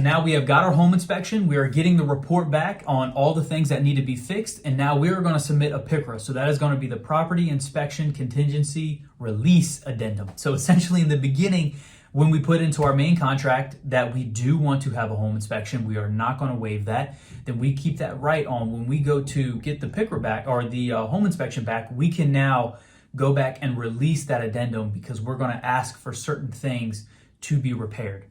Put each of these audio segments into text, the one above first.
now we have got our home inspection. We are getting the report back on all the things that need to be fixed. And now we are going to submit a PICRA. So that is going to be the Property Inspection Contingency Release Addendum. So essentially in the beginning, when we put into our main contract that we do want to have a home inspection, we are not going to waive that. Then we keep that right on. When we go to get the PICRA back or the home inspection back, we can now go back and release that addendum because we're going to ask for certain things to be repaired.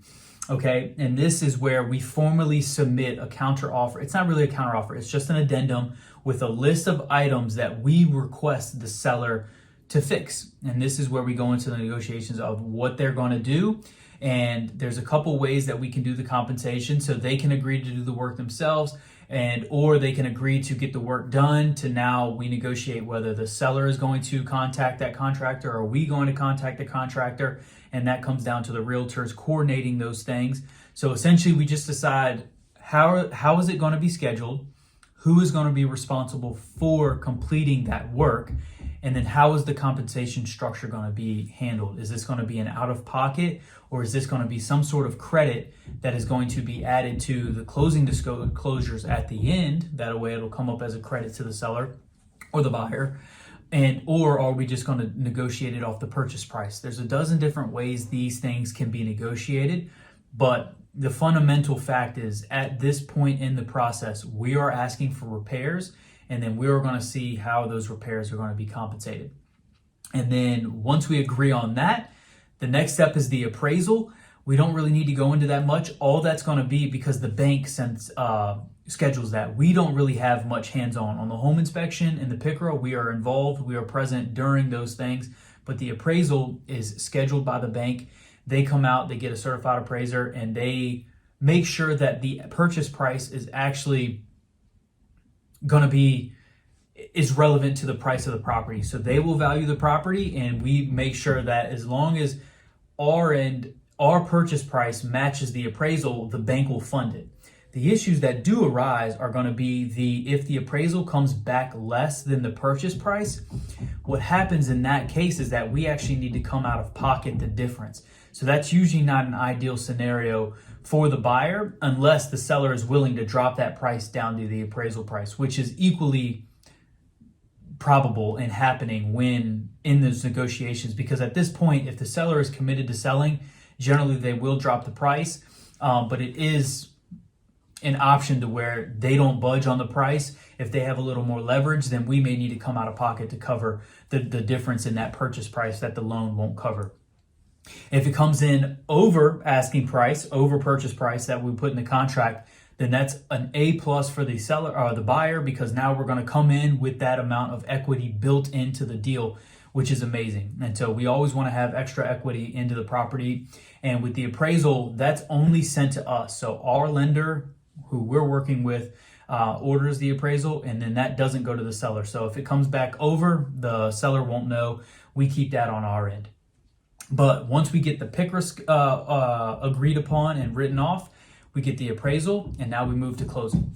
Okay, and this is where we formally submit a counter offer. It's not really a counter offer, it's just an addendum with a list of items that we request the seller to fix. And this is where we go into the negotiations of what they're going to do. And there's a couple ways that we can do the compensation. So they can agree to do the work themselves, or they can agree to get the work done. To now we negotiate whether the seller is going to contact that contractor or are we going to contact the contractor. And that comes down to the realtors coordinating those things. So essentially we just decide how is it going to be scheduled, who is going to be responsible for completing that work, and then how is the compensation structure going to be handled? Is this going to be an out-of-pocket, or is this going to be some sort of credit that is going to be added to the closing disclosures at the end? That way it'll come up as a credit to the seller or the buyer. Or are we just going to negotiate it off the purchase price? There's a dozen different ways these things can be negotiated, but the fundamental fact is at this point in the process, we are asking for repairs, and then we are going to see how those repairs are going to be compensated. And then once we agree on that, the next step is the appraisal. We don't really need to go into that much. All that's going to be because the bank schedules that. We don't really have much hands-on. On the home inspection and the PICRA, we are involved. We are present during those things. But the appraisal is scheduled by the bank. They come out, they get a certified appraiser, and they make sure that the purchase price is actually going to be relevant to the price of the property. So they will value the property, and we make sure that as long as our purchase price matches the appraisal, the bank will fund it. The issues that do arise are going to be if the appraisal comes back less than the purchase price. What happens in that case is that we actually need to come out of pocket the difference. So that's usually not an ideal scenario for the buyer unless the seller is willing to drop that price down to the appraisal price, which is equally probable in happening when in those negotiations, because at this point, if the seller is committed to selling, generally they will drop the price, but it is an option to where they don't budge on the price. If they have a little more leverage, then we may need to come out of pocket to cover the difference in that purchase price that the loan won't cover. If it comes in over asking price, over purchase price that we put in the contract, then that's an A+ for the seller or the buyer, because now we're going to come in with that amount of equity built into the deal, which is amazing. And so we always want to have extra equity into the property. And with the appraisal, that's only sent to us. So our lender, who we're working with, orders the appraisal, and then that doesn't go to the seller. So if it comes back over, the seller won't know. We keep that on our end. But once we get the PICRA agreed upon and written off, we get the appraisal, and now we move to closing.